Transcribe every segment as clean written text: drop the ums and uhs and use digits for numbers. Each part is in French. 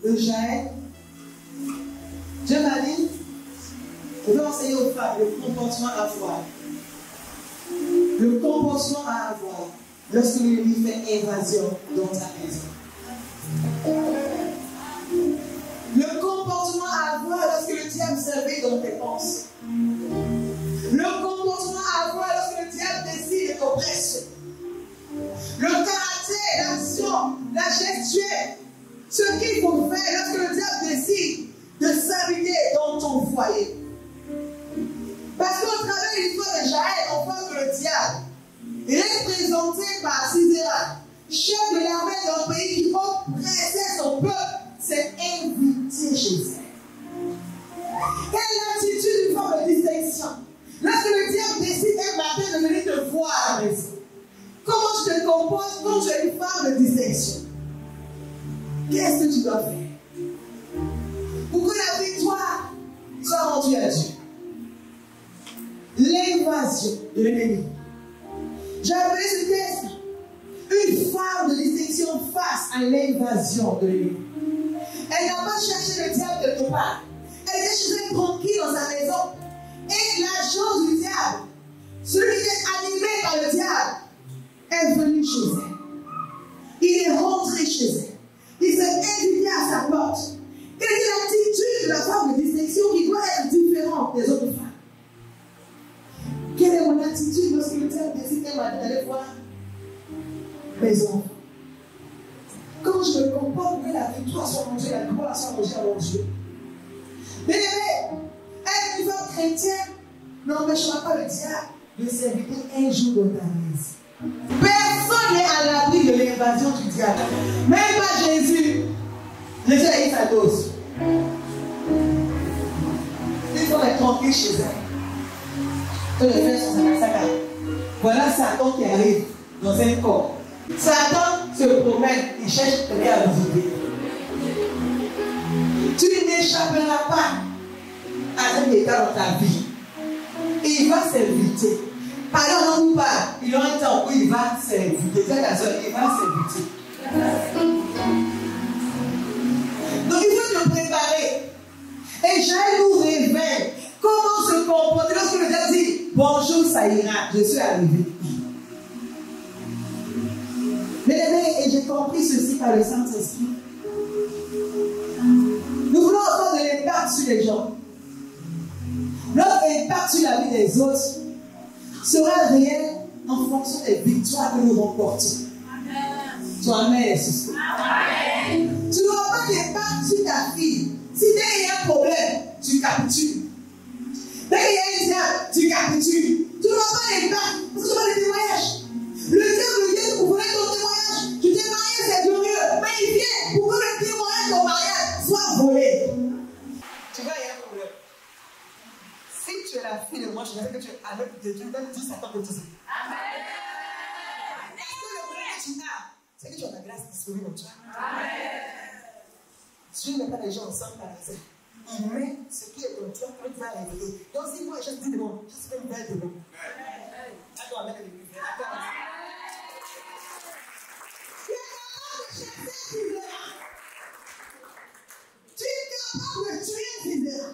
de Jaël, Dieu m'a dit, je vais enseigner aux femmes le comportement à avoir. Le comportement à avoir lorsque l'ennemi fait invasion dans ta maison. Le comportement à avoir lorsque le diable s'éveille dans tes pensées. Le comportement à avoir lorsque le diable décide de t'oppresser. Le caractère, l'action, la gestuelle, ce qu'il faut faire lorsque le diable décide de s'inviter dans ton foyer. Parce qu'au travers de l'histoire de Jaël, on voit que le diable est représenté par Sisera, chef de l'armée d'un pays qui oppressait son peuple, s'est invité chez elle. Quelle est l'attitude d'une forme de distinction? Lorsque le diable décide un matin de venir te voir à la maison, comment tu te comportes quand tu es une femme de distinction? Qu'est-ce que tu dois faire pour que la victoire soit rendue à Dieu? L'invasion de l'ennemi. J'ai appelé ce texte une femme de distinction face à l'invasion de l'ennemi. Elle n'a pas cherché le diable quelque part. Elle était chez elle tranquille dans sa maison. Et l'agent du diable, celui qui est animé par le diable, est venu chez elle. Il est rentré chez elle. Il s'est invité à sa porte. Quelle est l'attitude de la femme de distinction qui doit être différente des autres femmes? Quelle est mon attitude lorsque le diable décide d'aller voir mes enfants? Comment je me comporte pour que la victoire soit rangée, la gloire soit rangée à mon Dieu? Bien-aimé, être une femme chrétienne n'empêchera pas le diable de s'inviter un jour dans ta maison. Personne n'est à l'abri de l'invasion du diable. Même pas Jésus. Jésus a eu sa dose. Il faut être tranquille chez elle. Que les frères sont à la. Voilà Satan qui arrive dans un corps. Satan se promène, il cherche quelqu'un à visiter. Tu n'échapperas pas à un état dans ta vie. Et il va s'inviter. Par exemple, on parle, il a un temps où il va s'inviter. C'est la soeur, il va s'inviter. Donc il faut te préparer. Et Jaël nous révèle comment se comporter lorsque le diable dit bonjour, ça ira, je suis arrivé. Mais et j'ai compris ceci par le Saint-Esprit. Nous voulons avoir de l'impact sur les gens. Notre impact sur la vie des autres sera réel en fonction des victoires que nous remportons. Toi-même, ce tu n'auras pas d'impact sur ta fille. Si dès qu'il y a un problème, tu capitules. Dès qu'il y a une diable, tu capitules. Tu n'auras pas d'impact parce que tu as des témoignages. Le diable vient pour voler ton témoignage. Tu t'es marié, c'est glorieux. Mais il vient pour que le témoignage de ton mariage soit volé. Tu vois, il y a un problème. Si tu es la fille de moi, je vais dire que tu es avec Dieu. Tu donnes 10 à ton petit. Amen. Parce que le problème que tu as, c'est que tu as la grâce disponible en toi. Amen. Dieu n'est pas les gens ensemble par exemple. Il met ce qui est en toi quand tu vas réveiller. Donc si moi je dis de moi, je suis une belle de moi. Attends, amène les lumières. Attends. Tu es capable de chasser Sisera. Tu es capable de tuer Sisera.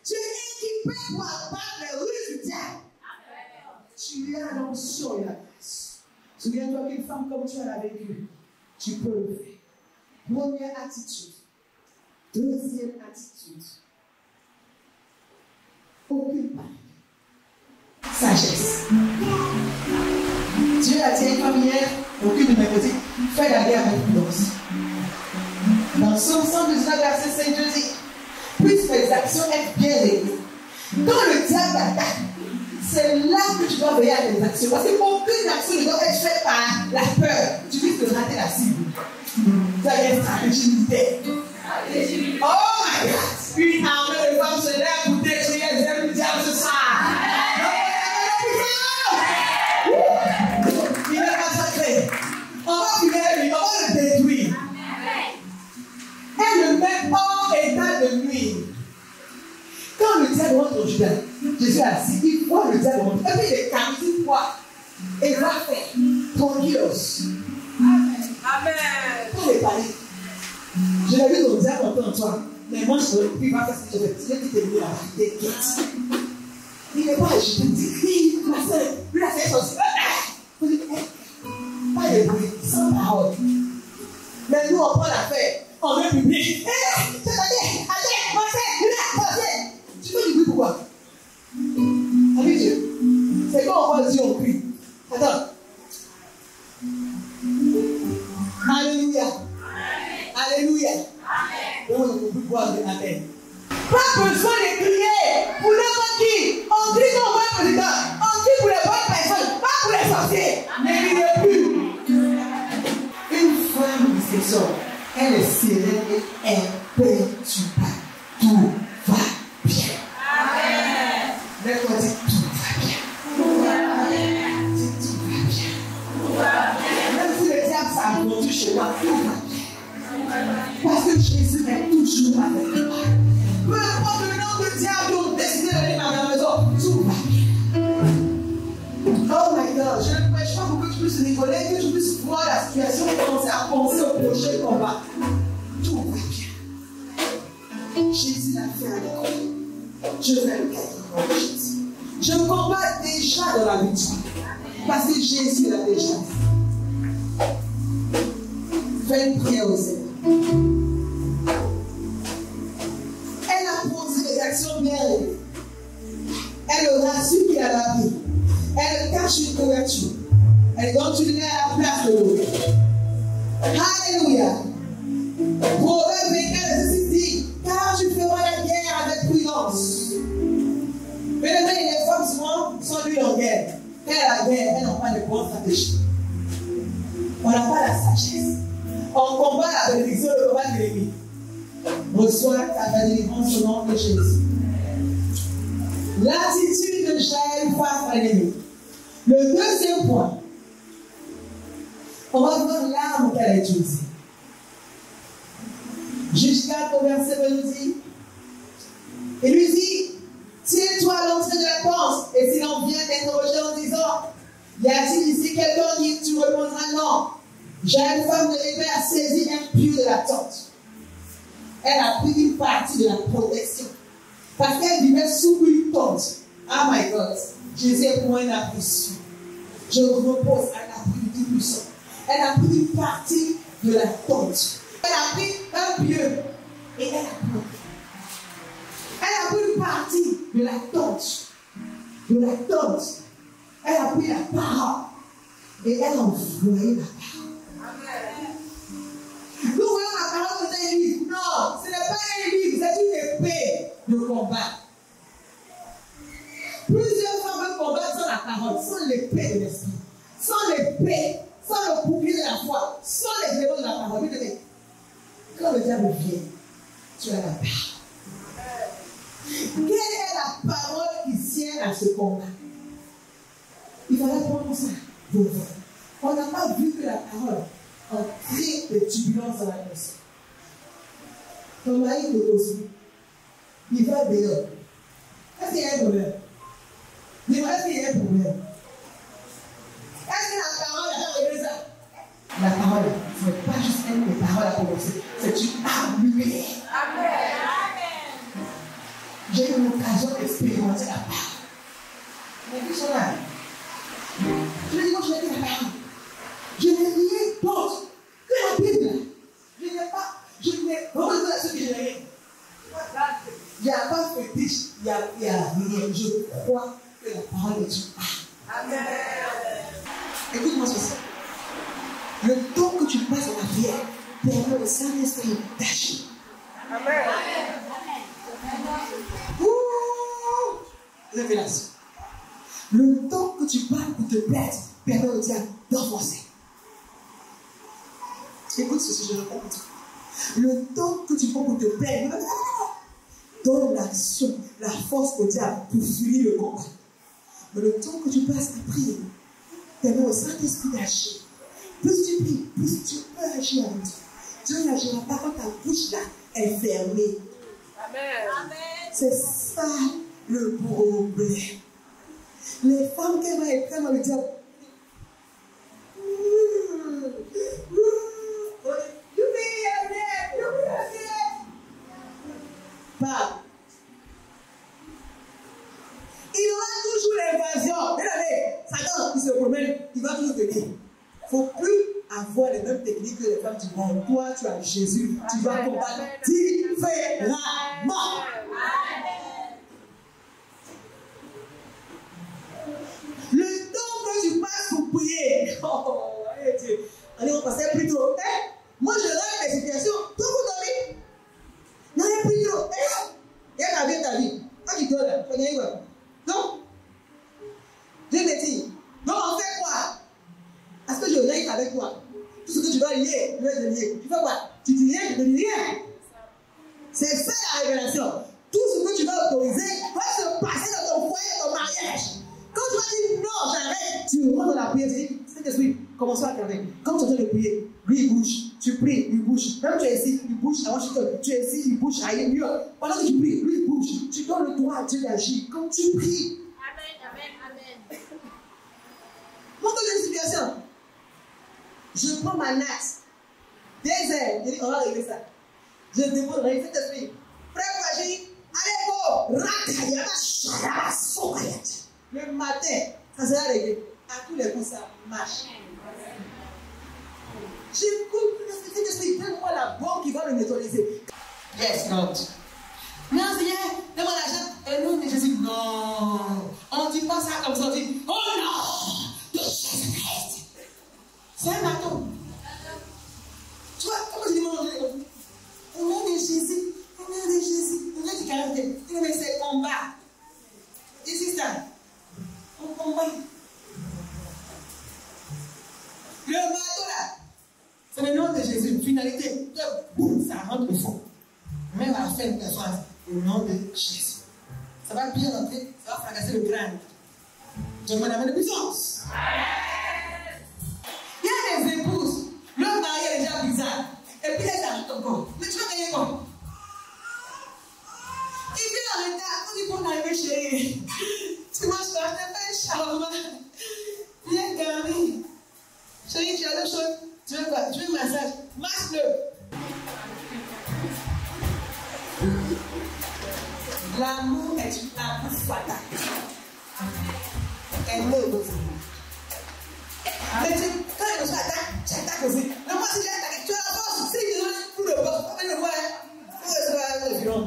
Tu es équipé pour abattre les rues du diable. Tu as l'onction et la grâce. Souviens-toi qu'une femme comme tu en as vécu, tu peux le faire. Première attitude. Deuxième attitude. Aucune panique. Sagesse. Dieu a dit à une femme hier, aucune de mes petits, fais la guerre avec prudence. Dans Psaume 119, verset 5, Dieu dit, puisque les actions sont bien réglées. Quand le diable attaque, c'est là que tu dois veiller à tes actions. Parce qu'aucune action ne doit être faite par la peur. Tu risques de rater la cible. Tu as une stratégie militaire. Oh my God! Une armée de femmes se lève pour détruire les œuvres du diable ce soir. Il est massacré. On va finir lui, on va le détruire. Elle le met hors état de nuire. Quand le diable rentre au Judas, Jésus a assis, il voit le diable rentrer. Et puis il est calme, quoi? Et va faire tranquillos. Amen. Amen. Pour les paniques. Je l'ai vu comme ça longtemps en toi. Mais moi, je ne peux pas faire ce que je fais. Je vais te dire la vérité. Il n'est pas agité. Il dit, ma soeur, lui, la fait sortir. Pas de bruit, sans parole. Mais nous, on prend l'affaire. On veut public. Attendez, tu fais du bruit pourquoi? Avec Dieu. C'est quand on voit Dieu, on crie. Attends. Alléluia. Alléluia. On ne peut plus boire de Amen. Pas besoin de crier pour n'importe qui. On crie pour le bon président. On crie pour les bonnes personnes. Pas pour les sorciers. Ne criez plus. Une femme de discrétion, elle est sereine et imperturbable. Tout va bien. Amen. D'accord, dit tout va bien. Tout va bien. Dit tout va bien. Tout va bien. Même si le diable s'aventure chez moi, tout va bien. Parce que Jésus est toujours avec moi. Peu importe le nom de diable dont décider d'aller dans la maison, tout va bien. Oh my God, je ne prêche pas pour que tu puisses rigoler, que tu puisses voir la situation et commencer à penser au prochain combat. Tout va bien. Jésus l'a fait avec moi. Je vais le gagner, Jésus. Je combats déjà dans la victoire. Parce que Jésus l'a déjà fait. Fais une prière au Seigneur. Elle a posé des actions bien élevées. Elle rassure qu'il a la vie. Elle cache une couverture. Elle continue à la place de l'eau. Alléluia. Proverbe 24 dit, car tu feras la guerre avec prudence. Mais les femmes souvent sont lui en guerre. Quand la guerre, elles n'ont pas de bonne stratégie. On n'a pas la sagesse. On combat la bénédiction, le combat de l'ennemi. Reçois ta délivrance au nom de Jésus. L'attitude de Jaël face à l'ennemi. Le deuxième point, on va voir l'arme qu'elle a utilisée. Juge 4 au verset 20 nous dit, il lui dit, tiens-toi à l'entrée de la tente, et si l'on vient t'interroger en disant, y a-t-il ici quelqu'un qui tu répondras non. Jaël, femme de Héber, a saisi un pieu de la tente. Elle a pris une partie de la protection. Parce qu'elle vivait sous une tente. Oh my God. Jésus est pour moi un abri sûr. Je repose à l'abri du Tout-Puissant. Elle a pris une partie de la tente. Elle a pris un pieu et elle a pris. Elle a pris une partie de la tente. De la tente. Elle a pris la parole et elle a envoyé la parole. Nous voyons la parole comme un livre. Non, ce n'est pas un livre, c'est une épée de combat. Plusieurs femmes veulent combattre sans la parole, sans l'épée de l'esprit, sans l'épée, sans le bouclier de la foi, sans les éléments de la parole. Quand le diable vient, tu as la parole. Quelle est la parole qui tient à ce combat? Il fallait prendre ça. On n'a pas vu que la parole crée des turbulences dans la personne. Ton mari est aussi. Il va dehors. Est-ce qu'il y a un problème? Dis-moi, est-ce qu'il y a un problème? Est-ce que la parole a réglé ça? La parole, ce n'est pas juste une parole à commencer, c'est une armure. Amen. J'ai eu l'occasion d'expérimenter la parole. Mais qui sont là? Je dis, moi, je n'ai que la parole. Je n'ai rien d'autre que la Bible. Je n'ai pas, je n'ai pas ce que je n'ai rien. Il n'y a pas de fétiche, il n'y a rien. Je crois que la parole est une arme. Amen. Écoute-moi ceci. Le temps que tu passes en prière permet au Saint-Esprit d'agir. Amen. Révélation. Le temps que tu parles pour te perdre permet au diable d'enfoncer. Écoute ceci, je répète. Le temps que tu prends pour te perdre donne l'action, la force au diable pour fuir le combat. Mais le temps que tu passes à prier permet au Saint-Esprit d'agir. Plus tu pries, plus tu peux agir avec Dieu. Dieu n'agira pas quand ta bouche là est fermée. Amen. C'est ça le problème. Les femmes qui vont être dans le diable. parle. Il aura toujours l'invasion. Regardez, Satan, il se promène, il va toujours te dire. Il ne faut plus avoir les mêmes techniques que les femmes du monde. Toi, tu as Jésus, tu vas combattre différemment. Le temps que tu passes pour prier. Oh, Dieu. Allez, on passait plus tôt. Moi, je rêve des situations. Toi, vous dormez. Non, il n'y a plus trop. Il y a ta vie. Quand tu dors là, tu gagnes quoi? Donc, Dieu me dit, donc on fait quoi? Est-ce que je règne avec toi? Tout ce que tu vas lier, je vais te lier. Tu fais quoi? Tu dis rien, je ne dis rien. C'est ça la révélation. Tout ce que tu vas autoriser va se passer dans ton foyer, dans ton mariage. Quand tu vas dire non, j'arrête, tu rentres dans la prière, tu dis, Saint-Esprit, commençons à travailler. Quand tu es en train de prier, lui il bouge, tu pries, il bouge. Même tu es ici, il bouge à Washington, tu es ici, il bouge à New-York. Pendant que tu pries, lui il bouge. Tu donnes le droit à Dieu d'agir. Quand tu pries. Amen. Moi, quand j'ai une situation, je prends ma natte, des ailes, je dis, on va régler ça. Je dépose le Saint-Esprit. Frère, j'ai dit, allez, go, rakaya, le matin, ça sera réglé. À tous les coups, ça marche. J'écoute le Saint-Esprit, donne-moi la bombe qui va le neutraliser. Yes, Lord. Non, Seigneur, donne-moi l'argent. Et nous, mais Jésus, non. On ne dit pas ça comme ça, on dit, oh non, de Jésus-Christ. C'est un bâton. Tu vois, comment je dis mon nom? Au nom de Jésus, au nom de Jésus, au nom du caractère. Mais c'est combat. Ici, ça. On combat. Le bateau là, c'est le nom de Jésus. Finalité, boum, ça rentre au fond. Même à la fin de la phrase, au nom de Jésus. Ça va bien rentrer, ça va fracasser le crâne. Je me la main de puissance. Il y a des épouses, leur mari est déjà bizarre. Et puis elle s'ajoute encore. Mais tu vas gagner quoi? Il vient en retard, quand il faut arriver chérie. Tu manges pas, t'as pas un shawarma. Viens, Gary. Chérie, tu as deux choses. Tu veux quoi? Tu veux un massage? Masse-le. L'amour est une amour fatale. Elle est aussi. Mais quand elle nous attaque, j'attaque aussi. Non, moi, si j'attaque, tu as la force. Si je donne un coup de bosse, on va le voir. Il faut recevoir le violon.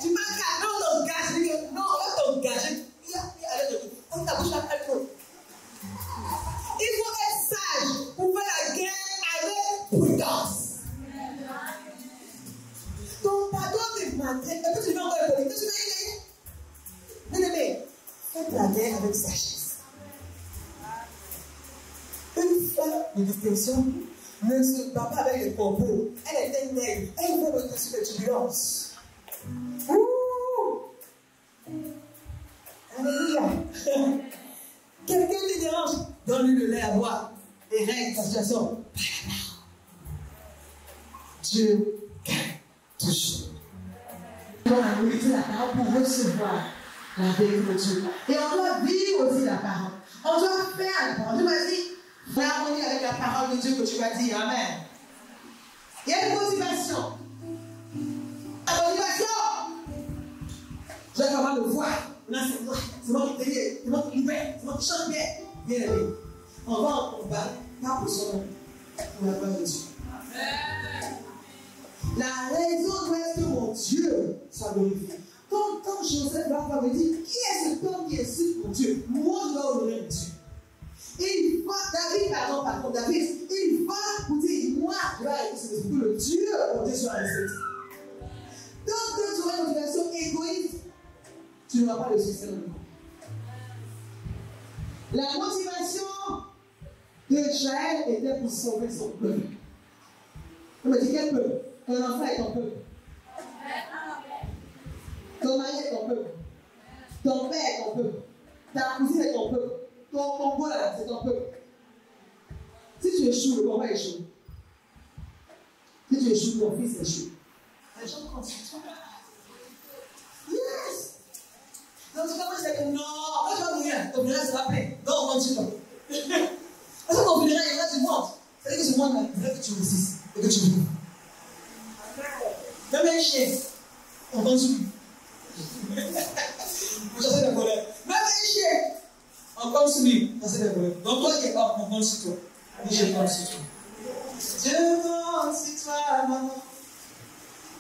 Tu m'as gagné, non, on gâche, non, on gâche. On t'a bouché la tête. Il faut être sage pour faire la guerre avec prudence. Ton patron te maltraite, et puis tu vas encore le politique, tu vas y gagner. Bien-aimé, faites la guerre avec sagesse. Une femme de distinction ne se bat pas avec les propos. Elle était nègre, elle veut au-dessus de turbulence. Alléluia. Quelqu'un te dérange, donne-lui le lait à boire et règle ta situation. Dieu gagne toujours. On doit méditer la parole pour recevoir la vérité de Dieu. Et on doit vivre aussi la parole. On doit faire la parole. Dieu m'a dit, fais harmonie avec la parole de Dieu que tu vas dire. Amen. Il y a une motivation. La motivation. Je vais avoir le voir. C'est moi qui t'ai, c'est moi qui libère, c'est moi qui chante bien. Bien aimé. On va en combat, pas pour son nom, pour la gloire de Dieu. La raison doit être que mon Dieu soit glorifié. Quand Joseph va me dire, qui est cet homme qui est sûr pour Dieu? Moi, je dois honorer Dieu. Il va, David, par contre, David, il va vous dire, moi, je vais arrêter ce que le Dieu, mon Dieu soit respecté. Donc, que tu auras une motivation égoïste, tu n'auras pas de succès dans le monde. La motivation d'Israël était pour sauver son peuple. On me dit quel peuple? Ton enfant est ton peuple. Ton mari est ton peuple. Ton père est ton peuple. Ta cousine est ton peuple. Ton combo là, c'est ton peuple. Si tu échoues, le combat échoue. Si tu échoues, ton fils échoue. Les gens continuent. Yes! Donc, tu commences à dire non, moi je vais mourir. Ton funérail sera plein. Non, on continue. Parce que ton funérail, il y en a du monde. C'est-à-dire que ce monde-là, il veut que tu réussisses et que tu vives. un chien, on compte sur lui. Vous cherchez des problèmes. Même un chien, on compte sur lui. Ça, c'est des problèmes. Donc, toi qui es pas, on compte sur toi. Oui, je compte sur toi. Dieu compte sur toi, maman.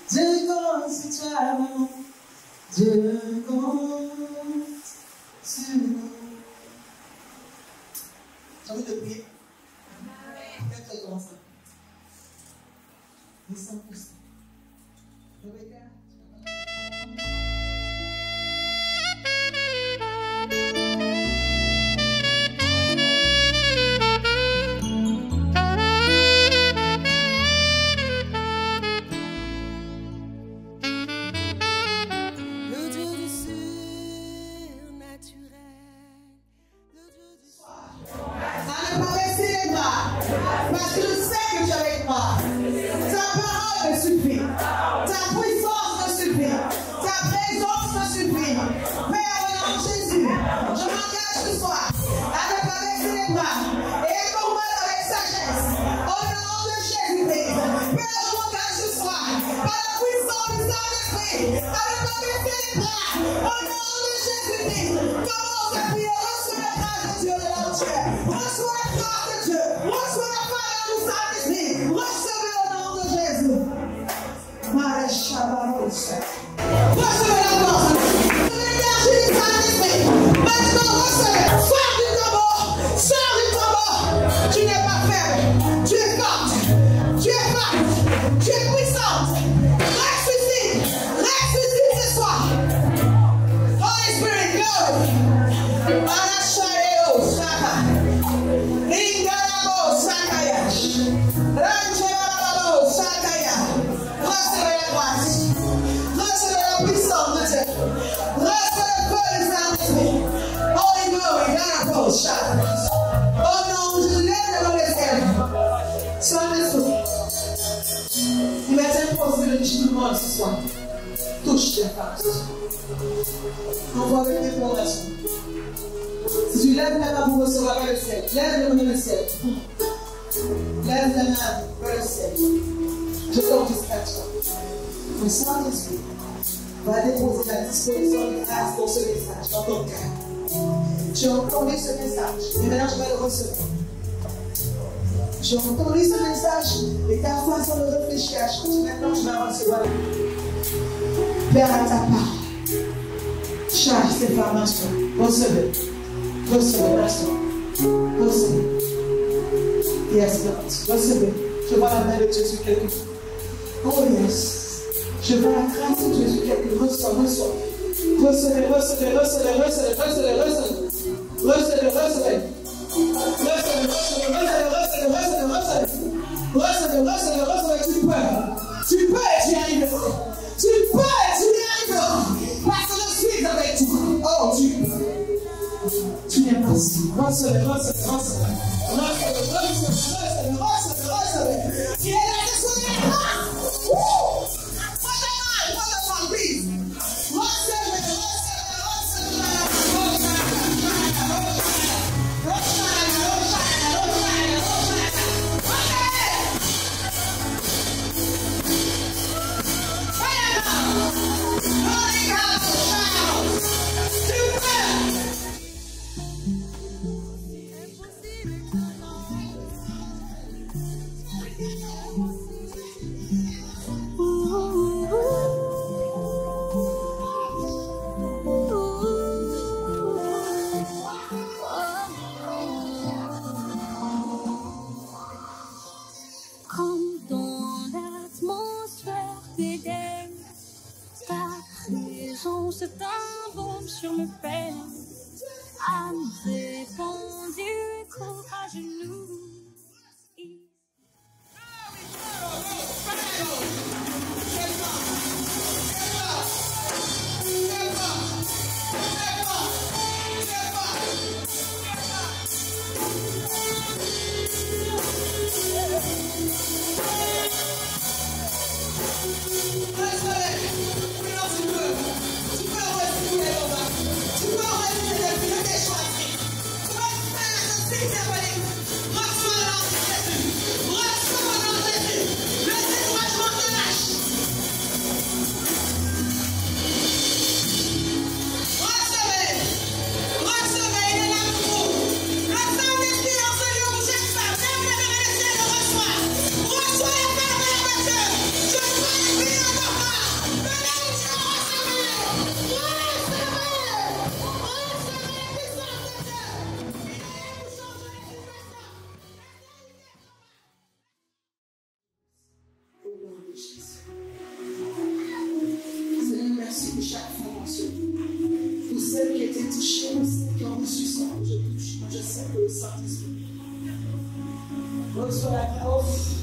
Dieu compte sur toi, maman. Dieu compte sur nous. J'ai envie de prier. Qu'est-ce que commence ça? 100%. Rebecca. Touche tes faces. Envoie avec déclaration. Si tu lèves la main pour recevoir vers le ciel, lève la main vers le ciel. Lève la main vers le ciel. Je compte jusqu'à toi. Le Saint-Esprit va déposer la disposition de grâce pour ce message dans ton cœur. Tu as entendu ce message et maintenant tu vas le recevoir. J'ai entendu ce message et ta façon de réfléchir a changé. Maintenant tu vas recevoir. Père à ta part. Charge ces femmes en soi. Recevez. Recevez la soi. Recevez. Yes, Lord. Recevez. Je vois la main de Dieu sur quelqu'un. Oh yes. Je vois la grâce de Dieu sur quelqu'un. Reçois, reçois. Recevez, recevez, recevez, recevez, recevez, recevez. Recevez, recevez. Recevez. Tu peux et tu y arrives. Tu peux et tu y arrives. Parce que je suis avec toi. Oh, tu peux. Tu n'es pas si. Recevez. Il est là, descendez là. C'est un baume sur mes peines, âme répandue, courage à genoux. Reçois de Jésus. Seigneur, merci pour chaque femme en ce moment. Pour celles qui étaient touchées, pour celles qui ont reçu ça, je touche. Moi, je sais que le Saint-Esprit reçoit la grâce.